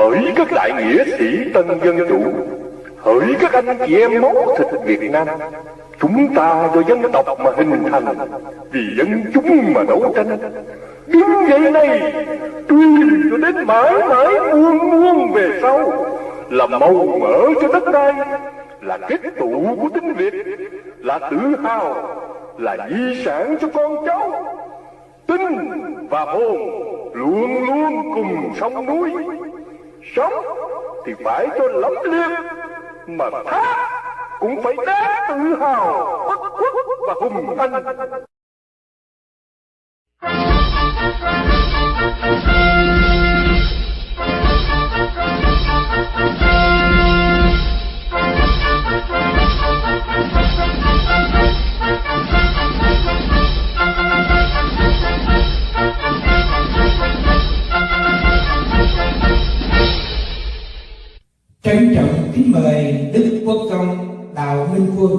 hỡi các đại nghĩa sĩ tân dân chủ, hỡi các anh chị em máu thịt Việt Nam, chúng ta do dân tộc mà hình thành, vì dân chúng mà đấu tranh. Đứng dậy này, tuyên cho đến mãi mãi muôn muôn về sau, là màu mỡ cho đất đai, là kết tụ của tiếng Việt, là tự hào, là di sản cho con cháu. Tinh và hồn luôn luôn cùng sông núi, sống thì phải cho lẫm liệt, mà thác cũng phải đáng tự hào, bất khuất và hùng anh. Trân trọng kính mời Đức Quốc Công Đào Minh Quân,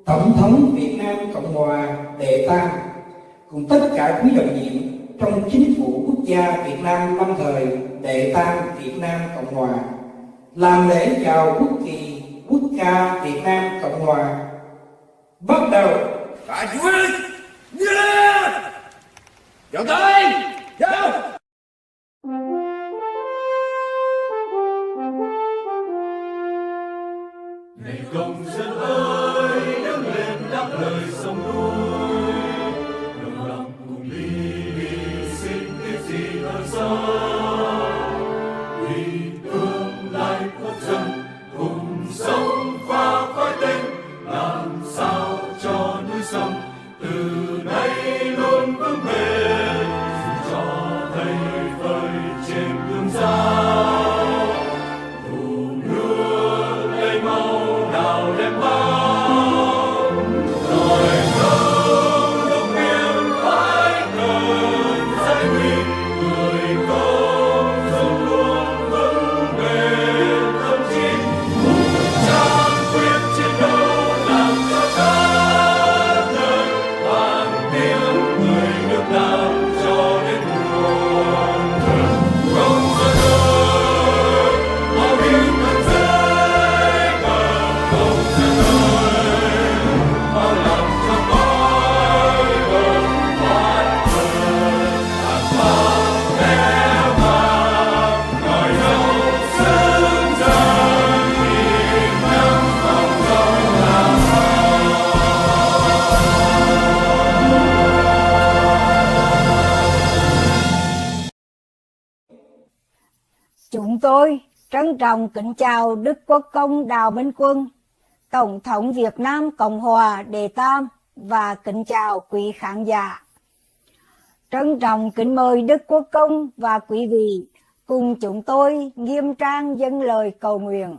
Tổng thống Việt Nam Cộng hòa đệ tam, cùng tất cả quý đồng nhiệm trong chính phủ quốc gia Việt Nam lâm thời đệ tam Việt Nam Cộng hòa, làm lễ chào quốc kỳ quốc ca Việt Nam Cộng hòa. Bắt đầu. Cả chú ơi, chào tay, chào. Này công dân ơi, đứng lên đáp lời sông núi, đồng lòng cùng đi hy sinh tiếc gì hơn sao, vì tương lai quốc dân cùng sống và khói tên, làm sao cho núi sông từ nay luôn vững bền, cho thấy phơi trên gương dao. Chúng tôi trân trọng kính chào Đức Quốc Công Đào Minh Quân, Tổng thống Việt Nam Cộng hòa đệ tam, và kính chào quý khán giả. Trân trọng kính mời Đức Quốc Công và quý vị cùng chúng tôi nghiêm trang dâng lời cầu nguyện.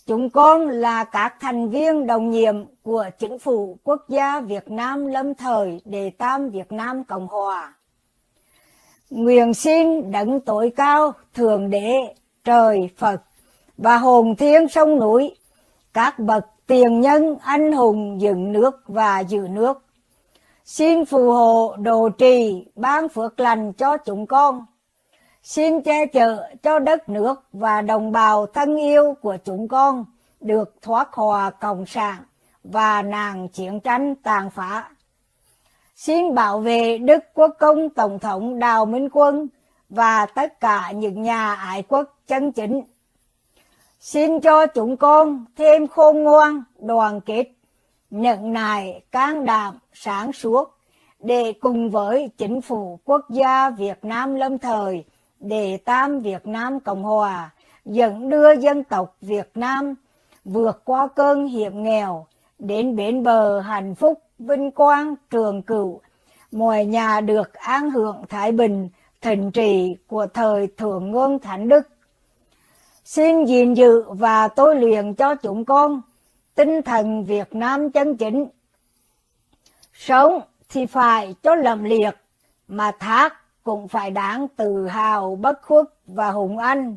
Chúng con là các thành viên đồng nhiệm của Chính phủ Quốc gia Việt Nam lâm thời đệ tam Việt Nam Cộng hòa. Nguyện xin đấng tối cao, Thượng Đế, Trời Phật và hồn thiên sông núi, các bậc tiền nhân anh hùng dựng nước và giữ nước, xin phù hộ độ trì ban phước lành cho chúng con, xin che chở cho đất nước và đồng bào thân yêu của chúng con được thoát khỏi cộng sản và nạn chiến tranh tàn phá. Xin bảo vệ Đức Quốc Công Tổng thống Đào Minh Quân và tất cả những nhà ái quốc chân chính. Xin cho chúng con thêm khôn ngoan, đoàn kết, nhẫn nại, can đảm, sáng suốt để cùng với Chính phủ Quốc gia Việt Nam lâm thời đệ tam Việt Nam Cộng hòa dẫn đưa dân tộc Việt Nam vượt qua cơn hiểm nghèo đến bến bờ hạnh phúc, vinh quang, trường cửu, mọi nhà được an hưởng thái bình, thịnh trị của thời Thượng Ngôn Thánh Đức. Xin gìn giữ và tôi luyện cho chúng con tinh thần Việt Nam chân chính. Sống thì phải cho lẫm liệt, mà thác cũng phải đáng tự hào, bất khuất và hùng anh,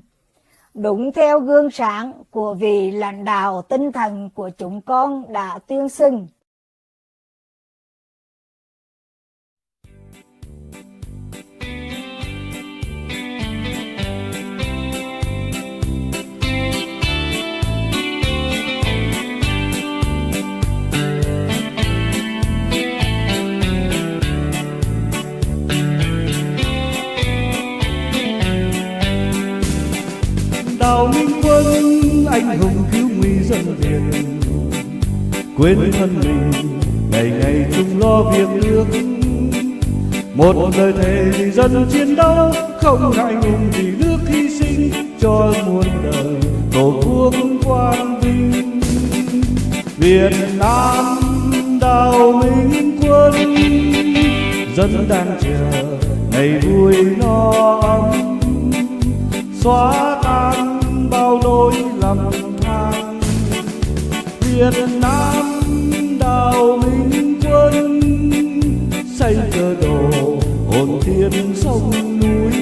đúng theo gương sáng của vị lãnh đạo tinh thần của chúng con đã tuyên xưng. anh hùng cứu nguy dân Việt, quên thân mình ngày ngày chung lo việc nước. Một lời thề vì dân chiến đấu, không ngại ngùng vì nước hy sinh cho muôn đời tổ quốc quang vinh. Việt Nam đào minh quân, dân đang chờ ngày vui no ấm, xóa tan bao nỗi lầm than. Việt Nam đào minh quân, xây cơ đồ hồn thiên sông núi,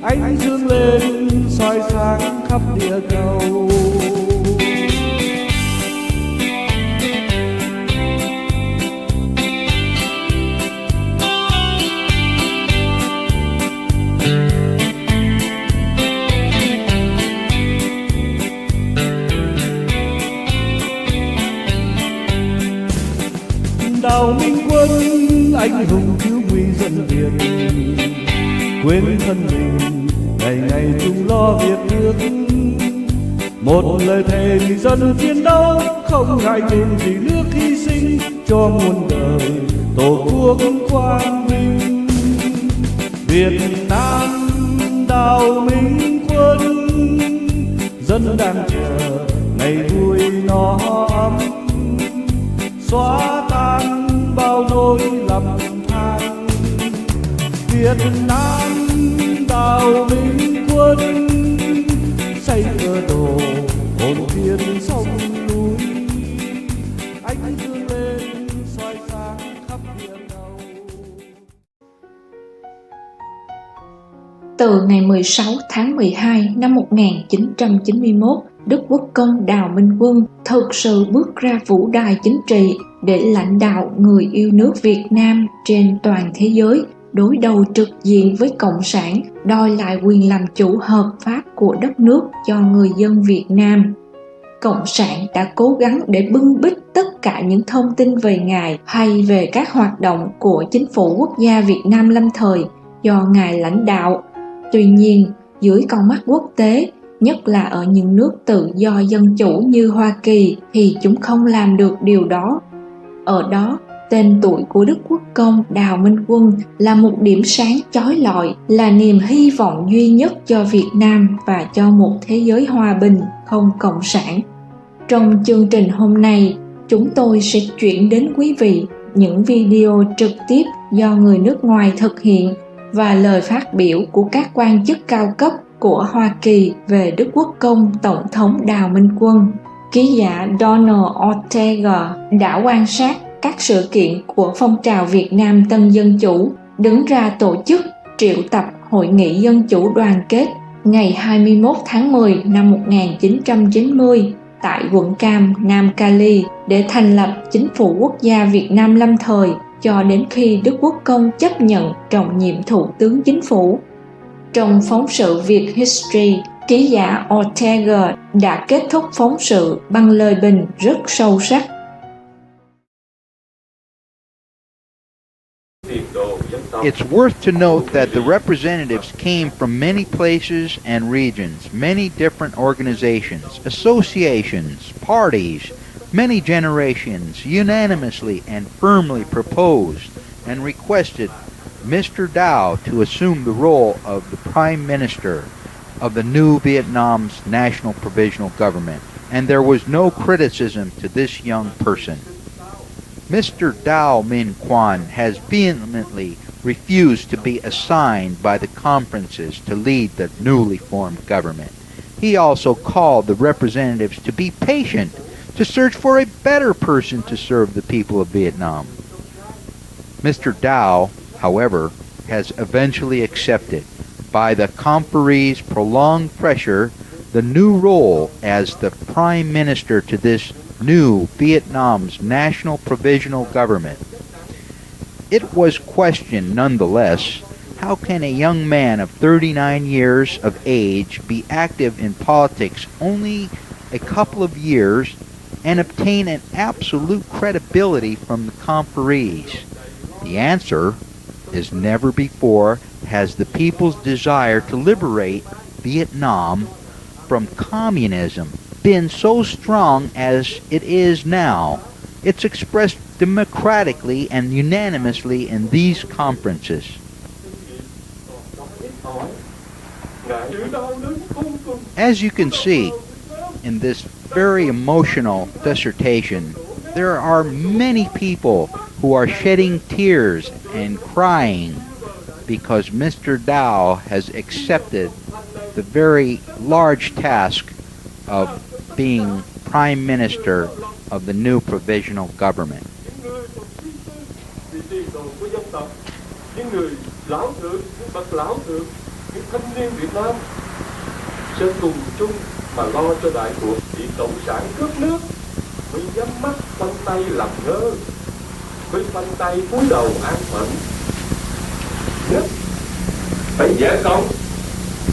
ánh dương lên soi sáng khắp địa cầu. Đào minh quân anh hùng cứu nguy dân Việt, quên thân mình ngày ngày chung lo việc nước. Một lời thề vì dân chiến đấu, không ngại ngùng vì nước hy sinh cho muôn đời tổ quốc quang vinh. Việt Nam đào minh quân, dân đang chờ ngày vui no ấm, xóa tan bao nỗi lầm than. Việt Nam đào minh quân, xây cơ đồ hồn thiên sông núi, ánh dương lên soi sáng khắp địa cầu. Từ ngày 16 tháng 12 năm 1991, Đức Quốc Công Đào Minh Quân thực sự bước ra vũ đài chính trị để lãnh đạo người yêu nước Việt Nam trên toàn thế giới, đối đầu trực diện với Cộng sản, đòi lại quyền làm chủ hợp pháp của đất nước cho người dân Việt Nam. Cộng sản đã cố gắng để bưng bít tất cả những thông tin về Ngài hay về các hoạt động của chính phủ quốc gia Việt Nam lâm thời do Ngài lãnh đạo. Tuy nhiên, dưới con mắt quốc tế, nhất là ở những nước tự do dân chủ như Hoa Kỳ, thì chúng không làm được điều đó. Ở đó, tên tuổi của Đức Quốc Công Đào Minh Quân là một điểm sáng chói lọi, là niềm hy vọng duy nhất cho Việt Nam và cho một thế giới hòa bình, không cộng sản. Trong chương trình hôm nay, chúng tôi sẽ chuyển đến quý vị những video trực tiếp do người nước ngoài thực hiện và lời phát biểu của các quan chức cao cấp của Hoa Kỳ về Đức Quốc Công Tổng thống Đào Minh Quân. Ký giả Donald Ortega đã quan sát các sự kiện của phong trào Việt Nam Tân Dân Chủ, đứng ra tổ chức triệu tập Hội nghị Dân Chủ Đoàn kết ngày 21 tháng 10 năm 1990 tại quận Cam, Nam Cali để thành lập Chính phủ Quốc gia Việt Nam lâm thời cho đến khi Đức Quốc Công chấp nhận trọng nhiệm Thủ tướng Chính phủ. Trong phóng sự Việt History, ký giả Ortega đã kết thúc phóng sự bằng lời bình rất sâu sắc. It's worth to note that the representatives came from many places and regions, many different organizations, associations, parties, many generations, unanimously and firmly proposed and requested Mr. Dow to assume the role of the Prime Minister of the new Vietnam's National Provisional Government, and there was no criticism to this young person. Mr. Dow Minh Quan has vehemently refused to be assigned by the conferences to lead the newly formed government. He also called the representatives to be patient, to search for a better person to serve the people of Vietnam. Mr. Dow, however, has eventually accepted, by the conferee's prolonged pressure, the new role as the Prime Minister to this new Vietnam's National Provisional Government. It was questioned nonetheless, how can a young man of 39 years of age be active in politics only a couple of years and obtain an absolute credibility from the conferees? The answer is never before has the people's desire to liberate Vietnam from communism been so strong as it is now. It's expressed democratically and unanimously in these conferences. As you can see in this very emotional dissertation, there are many people who are shedding tears and crying because Mr. Dow has accepted the very large task of being Prime Minister of the new provisional government. Những người lão thượng, những bậc lão thượng, những thanh niên Việt Nam sẽ cùng chung mà lo cho đại cuộc bị cộng sản cướp nước, mới nhắm mắt khoanh tay làm ngơ, mới khoanh tay cúi đầu an phận. Nhất phải giải cộng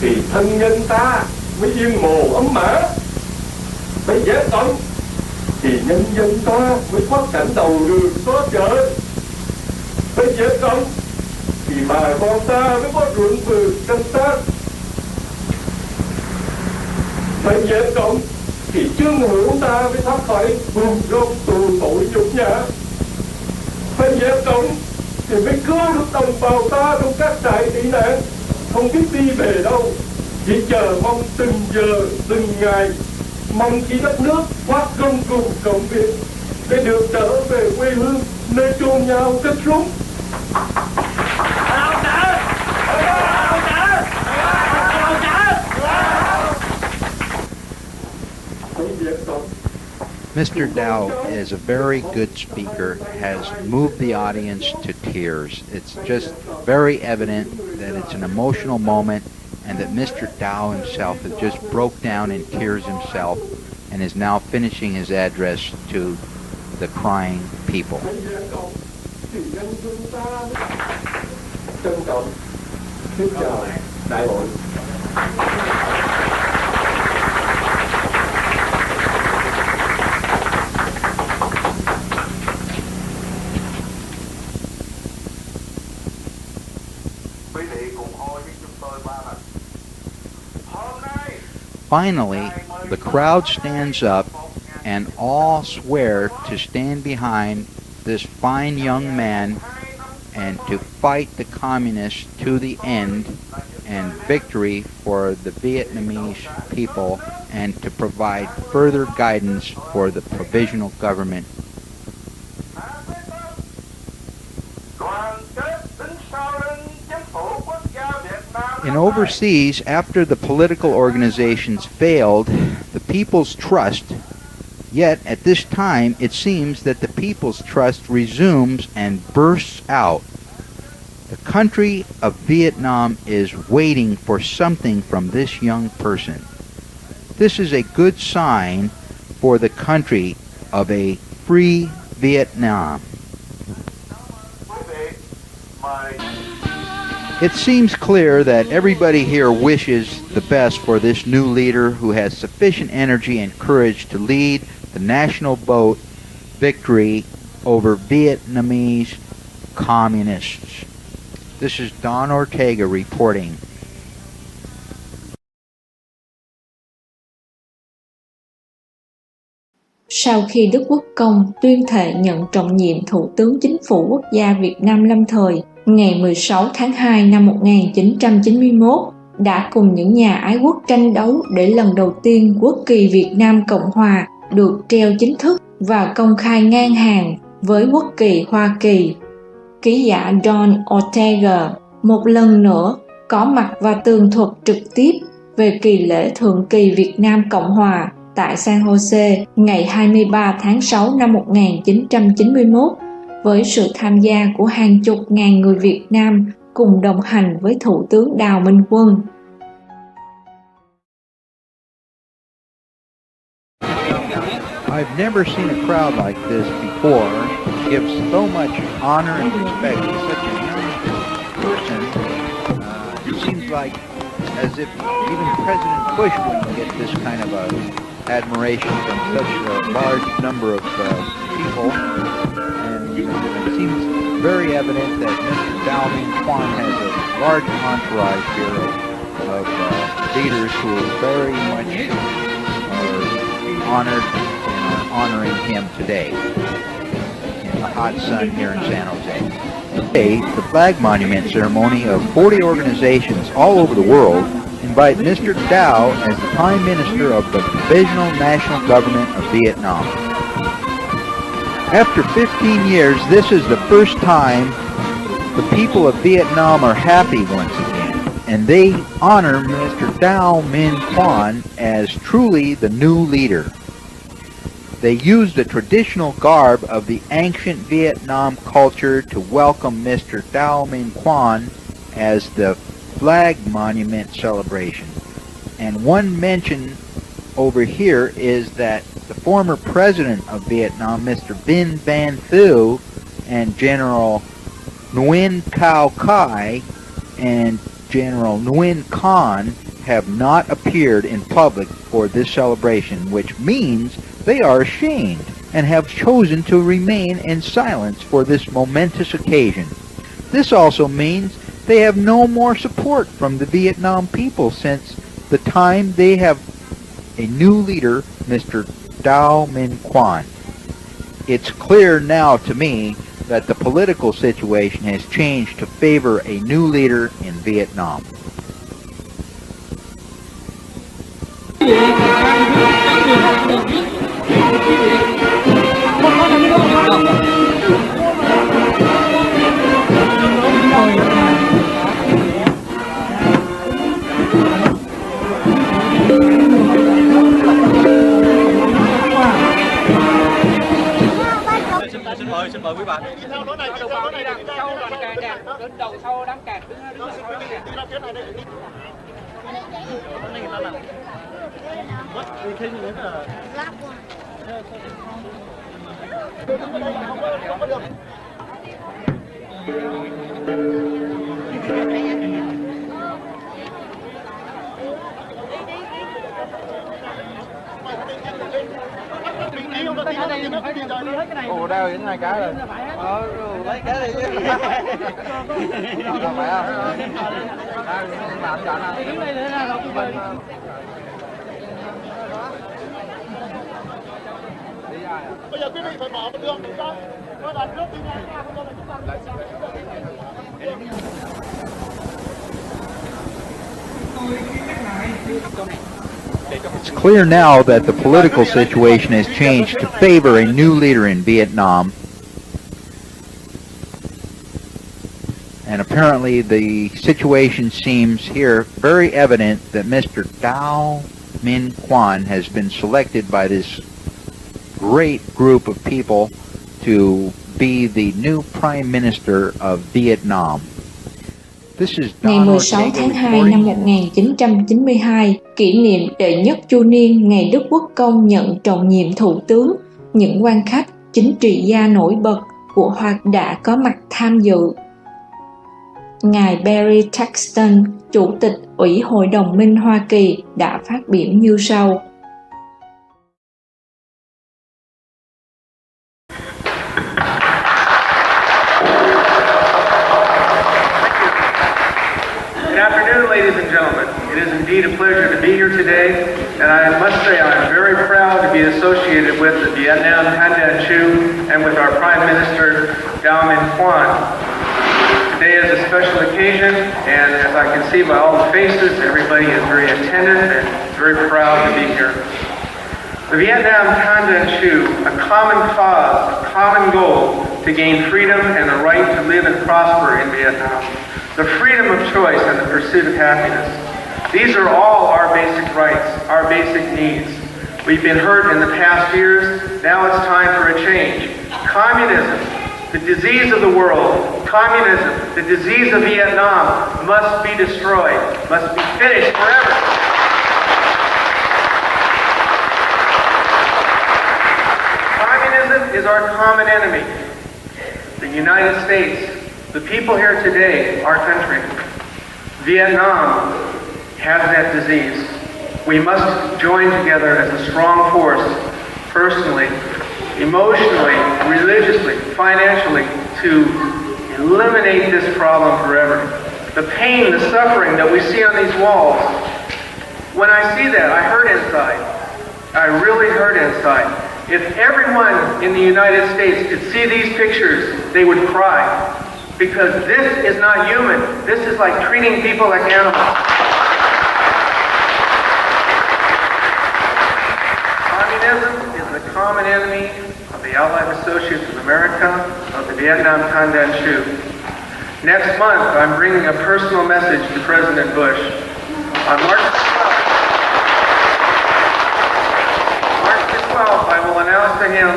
thì thân nhân ta mới yên mồ ấm mã, phải giải cộng thì nhân dân ta mới thoát cảnh đầu đường xó chợ, phải giải cộng thì bà con ta mới có ruộng vườn canh tác, phải giải cộng thì chương hữu ta mới thoát khỏi buồn rông tù tội nhục nhã, phải giải cộng thì mới cứu được đồng bào ta trong các trại tị nạn, không biết đi về đâu, chỉ chờ mong từng giờ từng ngày, mong khi đất nước thoát công cùng cộng việc để được trở về quê hương nơi chôn nhau cất súng. Mr. Dow is a very good speaker, has moved the audience to tears. It's just very evident that it's an emotional moment and that Mr. Dow himself has just broke down in tears himself and is now finishing his address to the crying people. Finally, the crowd stands up and all swear to stand behind this fine young man and to fight the communists to the end and victory for the Vietnamese people and to provide further guidance for the provisional government. In overseas, after the political organizations failed, the people's trust, yet at this time it seems that the people's trust resumes and bursts out. The country of Vietnam is waiting for something from this young person. This is a good sign for the country of a free Vietnam. It seems clear that everybody here wishes the best for this new leader who has sufficient energy and courage to lead the national boat victory over Vietnamese communists. This is Don Ortega reporting. Sau khi Đức Quốc Công tuyên thệ nhận trọng nhiệm Thủ tướng Chính phủ Quốc gia Việt Nam lâm thời ngày 16 tháng 2 năm 1991, đã cùng những nhà ái quốc tranh đấu để lần đầu tiên quốc kỳ Việt Nam Cộng Hòa được treo chính thức và công khai ngang hàng với quốc kỳ Hoa Kỳ. Ký giả Don Ortega một lần nữa có mặt và tường thuật trực tiếp về kỳ lễ Thượng kỳ Việt Nam Cộng Hòa tại San Jose ngày 23 tháng 6 năm 1991 với sự tham gia của hàng chục ngàn người Việt Nam cùng đồng hành với Thủ tướng Đào Minh Quân. I've never seen a crowd like this before. It gives so much honor and respect to such a young person. It seems like as if even President Bush wouldn't get this kind of admiration from such a large number of people. And it seems very evident that Mr. Quan has a large entourage here of leaders who very much are honored and are honoring him today in the hot sun here in San Jose. Today, the flag monument ceremony of 40 organizations all over the world invite Mr. Dow as the Prime Minister of the Provisional National Government of Vietnam. After 15 years, this is the first time the people of Vietnam are happy once again, and they honor Mr. Dow Minh Quan as truly the new leader. They use the traditional garb of the ancient Vietnam culture to welcome Mr. Dow Minh Quan as the flag monument celebration. And one mention over here is that the former president of Vietnam, Mr. Vinh Van Thieu, and General Nguyen Cao Khai and General Nguyen Khan have not appeared in public for this celebration, which means they are ashamed and have chosen to remain in silence for this momentous occasion. This also means they have no more support from the Vietnam people since the time they have a new leader, Mr. Dow Minh Quan. It's clear now to me that the political situation has changed to favor a new leader in Vietnam. Xin mời quý bạn. Sau đoàn cà đàn đến đầu sau đám cà đứng Ồ, đeo những hai cái rồi. Lấy cái đi chứ. Không phải không? Làm cho anh. Bây giờ quý vị phải bỏ một đường đi ra. Nó đặt nước đi ra, không cho là chúng ta lại sang. It's clear now that the political situation has changed to favor a new leader in Vietnam. And apparently the situation seems here very evident that Mr. Dow Minh Quan has been selected by this great group of people to be the new Prime Minister of Vietnam. Ngày 16 tháng 2 năm 1992, kỷ niệm đệ nhất chu niên ngày Đức Quốc Công nhận trọng nhiệm thủ tướng, những quan khách, chính trị gia nổi bật của Hoa đã có mặt tham dự. Ngài Barry Truxtun, Chủ tịch Ủy hội đồng minh Hoa Kỳ đã phát biểu như sau. Good afternoon, ladies and gentlemen. It is indeed a pleasure to be here today, and I must say I am very proud to be associated with the Vietnam Thanh Đàn Chu and with our Prime Minister, Dow Minh Quan. Today is a special occasion, and as I can see by all the faces, everybody is very attentive and very proud to be here. The Vietnam Thanh Đàn Chu, a common cause, a common goal to gain freedom and the right to live and prosper in Vietnam. The freedom of choice and the pursuit of happiness. These are all our basic rights, our basic needs. We've been hurt in the past years, now it's time for a change. Communism, the disease of the world, communism, the disease of Vietnam, must be destroyed, must be finished forever. Communism is our common enemy. The United States, the people here today, our country, Vietnam has that disease. We must join together as a strong force, personally, emotionally, religiously, financially, to eliminate this problem forever. The pain, the suffering that we see on these walls When I see that, I hurt inside. I really hurt inside. If everyone in the United States could see these pictures, they would cry. Because this is not human. This is like treating people like animals. Communism is the common enemy of the Allied Associates of America, of the Vietnam Candan-Chu. Next month, I'm bringing a personal message to President Bush. On March 12th, I will announce to him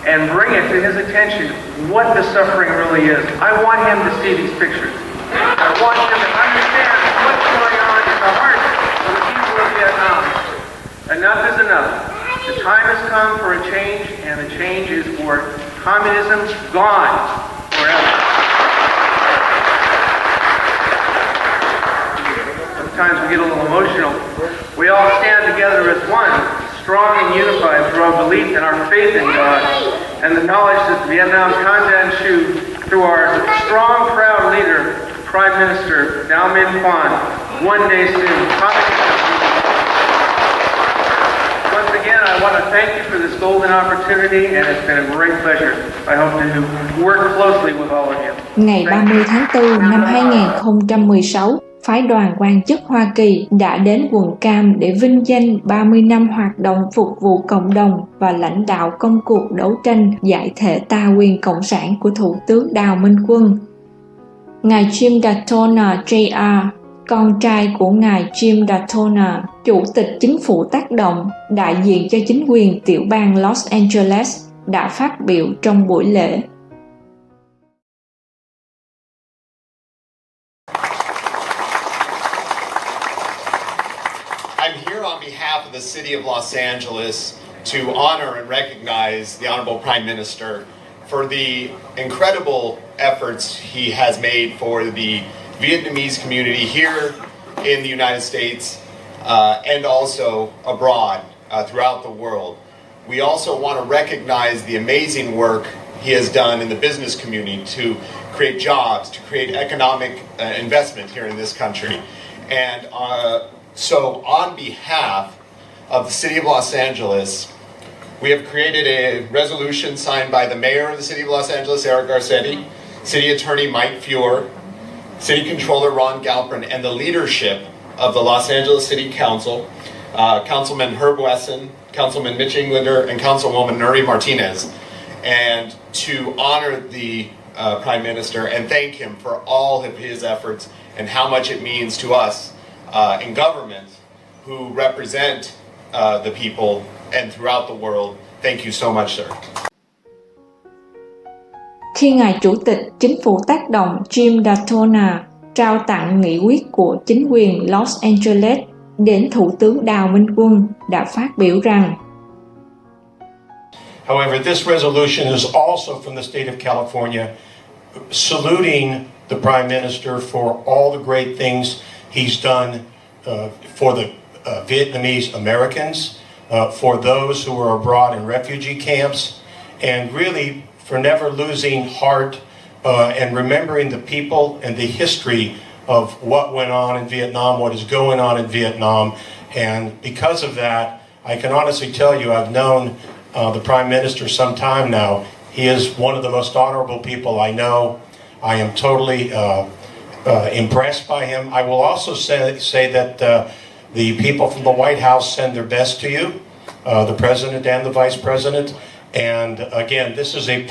and bring it to his attention what the suffering really is. I want him to see these pictures. I want him to understand what's going on in the hearts of the people of Vietnam. Enough is enough. The time has come for a change, and the change is for communism gone forever. Sometimes we get a little emotional. We all stand together as one, strong and unified through our belief and our faith in God, and the knowledge that Vietnam Candan-Chu, through our strong, proud leader, Prime Minister Đào Minh Quan, one day soon. Once again, I want to thank you for this golden opportunity, and it's been a great pleasure. I hope to work closely with all of you. Ngày 30 tháng 4 năm 2016, phái đoàn quan chức Hoa Kỳ đã đến quận Cam để vinh danh 30 năm hoạt động phục vụ cộng đồng và lãnh đạo công cuộc đấu tranh giải thể ta quyền cộng sản của Thủ tướng Đào Minh Quân. Ngài Jim Daytona Jr., con trai của ngài Jim Daytona, Chủ tịch Chính phủ tác động, đại diện cho chính quyền tiểu bang Los Angeles, đã phát biểu trong buổi lễ. I'm here on behalf of the City of Los Angeles to honor and recognize the Honorable Prime Minister for the incredible efforts he has made for the Vietnamese community here in the United States and also abroad throughout the world. We also want to recognize the amazing work he has done in the business community to create jobs, to create economic investment here in this country. And so on behalf of the City of Los Angeles, we have created a resolution signed by the Mayor of the City of Los Angeles, Eric Garcetti, City Attorney Mike Fior, City Controller Ron Galpern, and the leadership of the Los Angeles City Council, Councilman Herb Wesson, Councilman Mitch Englander, and Councilwoman Nuri Martinez, and to honor the Prime Minister and thank him for all of his efforts and how much it means to us in government who represent the people and throughout the world. Thank you so much, sir. Khi ngài Chủ tịch Chính phủ tác động Jim Daytona trao tặng nghị quyết của chính quyền Los Angeles đến Thủ tướng Đào Minh Quân đã phát biểu rằng However, this resolution is also from the state of California, saluting the Prime Minister for all the great things he's done for the Vietnamese Americans, for those who are abroad in refugee camps, and really for never losing heart and remembering the people and the history of what went on in Vietnam, what is going on in Vietnam. And because of that, I can honestly tell you I've known the Prime Minister some time now. He is one of the most honorable people I know. I am totally impressed by him. I will also say that the people from the White House send their best to you, the President and the Vice President. And again, this is a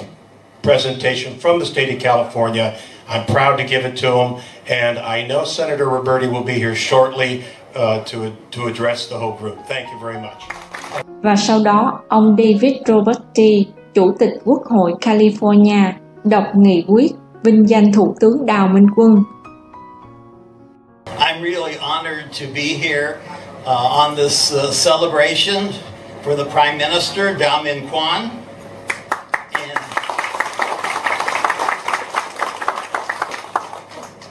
presentation from the state of California. I'm proud to give it to him, and I know Senator Roberti will be here shortly to address the whole group. Thank you very much. Và sau đó, ông David Roberti, Chủ tịch Quốc hội California, đọc nghị quyết vinh danh Thủ tướng Đào Minh Quân. I'm really honored to be here on this celebration for the Prime Minister, Đào Minh Quan.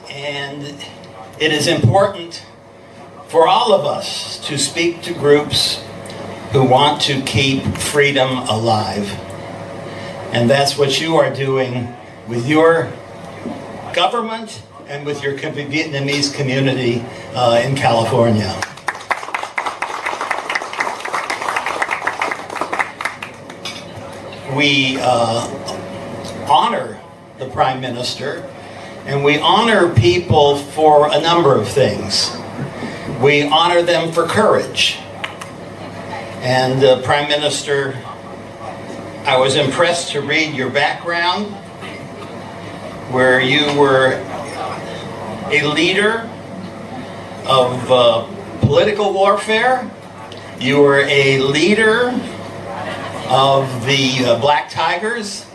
And it is important for all of us to speak to groups who want to keep freedom alive. And that's what you are doing with your government and with your Vietnamese community in California. We honor the Prime Minister, and we honor people for a number of things. We honor them for courage. And Prime Minister, I was impressed to read your background, where you were a leader of political warfare. You were a leader of the Black Tigers.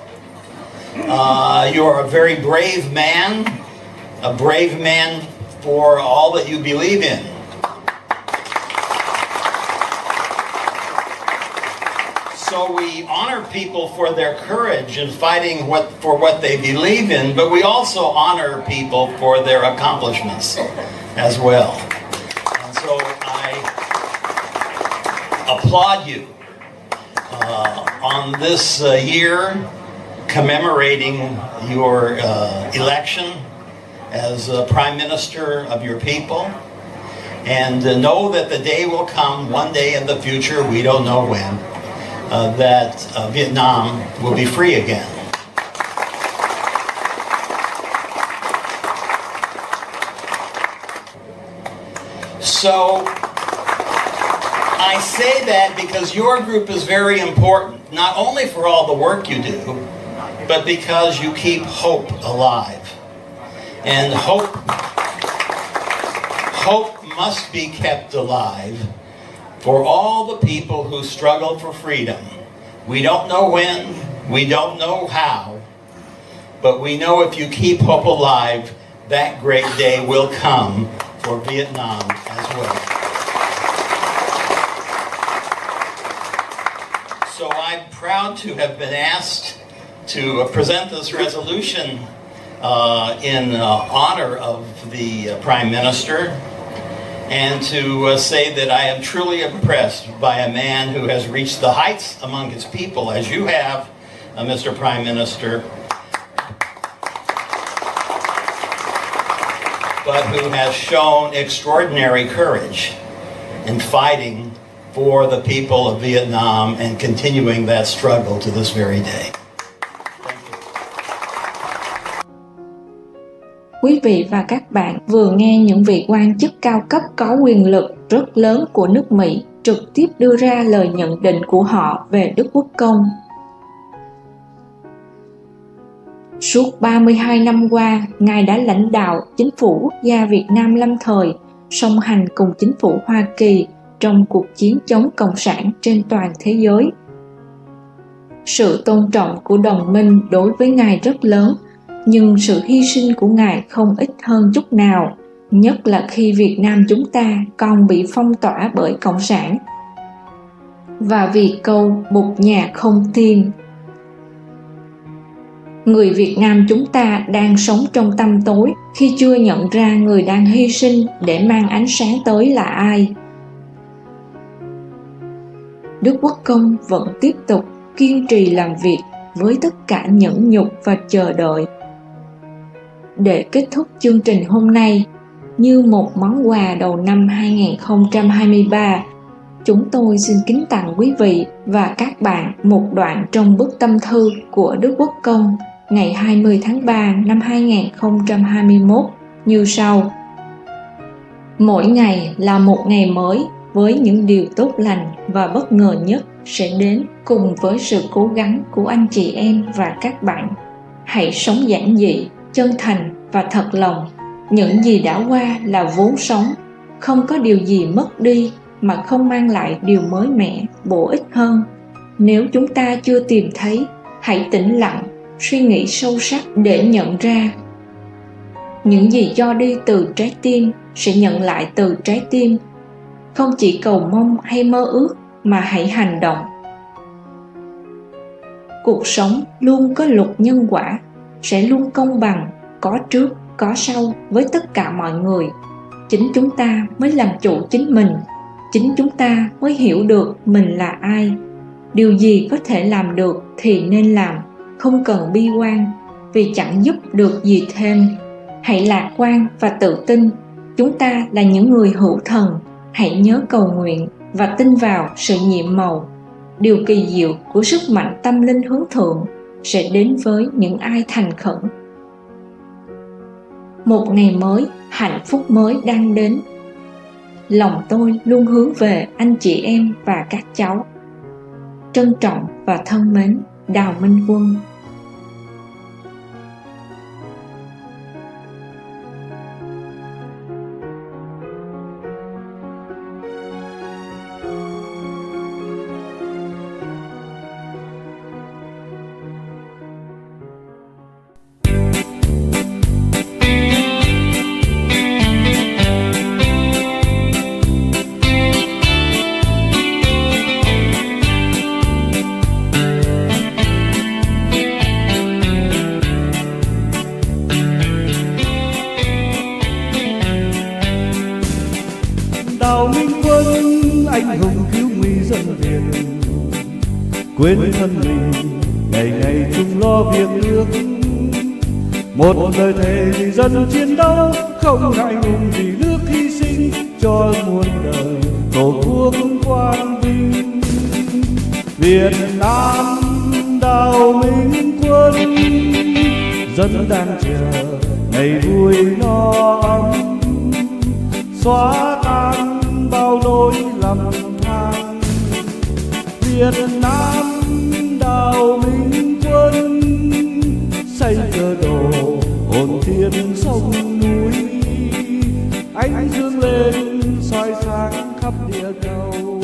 You are a very brave man for all that you believe in. So we honor people for their courage in fighting for what they believe in, but we also honor people for their accomplishments as well. And so I applaud you on this year commemorating your election as Prime Minister of your people. And know that the day will come, one day in the future, we don't know when, that Vietnam will be free again. So I say that because your group is very important, not only for all the work you do, but because you keep hope alive. And hope must be kept alive for all the people who struggle for freedom. We don't know when, we don't know how, but we know if you keep hope alive, that great day will come for Vietnam as well. So I'm proud to have been asked to present this resolution in honor of the Prime Minister, and to say that I am truly impressed by a man who has reached the heights among his people, as you have, Mr. Prime Minister, but who has shown extraordinary courage in fighting for the people of Vietnam and continuing that struggle to this very day. Quý vị và các bạn vừa nghe những vị quan chức cao cấp có quyền lực rất lớn của nước Mỹ trực tiếp đưa ra lời nhận định của họ về Đức Quốc Công. Suốt 32 năm qua, Ngài đã lãnh đạo chính phủ quốc gia Việt Nam lâm thời, song hành cùng chính phủ Hoa Kỳ trong cuộc chiến chống Cộng sản trên toàn thế giới. Sự tôn trọng của đồng minh đối với Ngài rất lớn, nhưng sự hy sinh của Ngài không ít hơn chút nào, nhất là khi Việt Nam chúng ta còn bị phong tỏa bởi Cộng sản. Và vì câu một nhà không tiên, người Việt Nam chúng ta đang sống trong tăm tối khi chưa nhận ra người đang hy sinh để mang ánh sáng tới là ai. Đức Quốc Công vẫn tiếp tục kiên trì làm việc với tất cả nhẫn nhục và chờ đợi. Để kết thúc chương trình hôm nay, như một món quà đầu năm 2023, chúng tôi xin kính tặng quý vị và các bạn một đoạn trong bức tâm thư của Đức Quốc Công ngày 20 tháng 3 năm 2021 như sau. Mỗi ngày là một ngày mới với những điều tốt lành và bất ngờ nhất sẽ đến cùng với sự cố gắng của anh chị em và các bạn. Hãy sống giản dị, chân thành và thật lòng. Những gì đã qua là vốn sống, không có điều gì mất đi mà không mang lại điều mới mẻ, bổ ích hơn. Nếu chúng ta chưa tìm thấy, hãy tĩnh lặng, suy nghĩ sâu sắc để nhận ra. Những gì cho đi từ trái tim sẽ nhận lại từ trái tim. Không chỉ cầu mong hay mơ ước mà hãy hành động. Cuộc sống luôn có luật nhân quả, sẽ luôn công bằng, có trước, có sau với tất cả mọi người. Chính chúng ta mới làm chủ chính mình. Chính chúng ta mới hiểu được mình là ai. Điều gì có thể làm được thì nên làm, không cần bi quan, vì chẳng giúp được gì thêm. Hãy lạc quan và tự tin, chúng ta là những người hữu thần. Hãy nhớ cầu nguyện và tin vào sự nhiệm màu. Điều kỳ diệu của sức mạnh tâm linh hướng thượng sẽ đến với những ai thành khẩn. Một ngày mới, hạnh phúc mới đang đến. Lòng tôi luôn hướng về anh chị em và các cháu. Trân trọng và thân mến, Đào Minh Quân. Đào Minh Quân, anh hùng cứu nguy dân Việt, quên thân mình ngày ngày chung lo việc nước. Một lời thề vì dân chiến đấu, không ngại ngùng vì nước hy sinh cho muôn đời tổ quốc quang vinh. Việt Nam Đào Minh Quân, dân đang chờ ngày vui no ấm, xóa tan bao nỗi lầm than. Việt Nam Đào Minh Quân, xây cơ đồ hồn thiên sông núi, ánh dương lên soi sáng khắp địa cầu.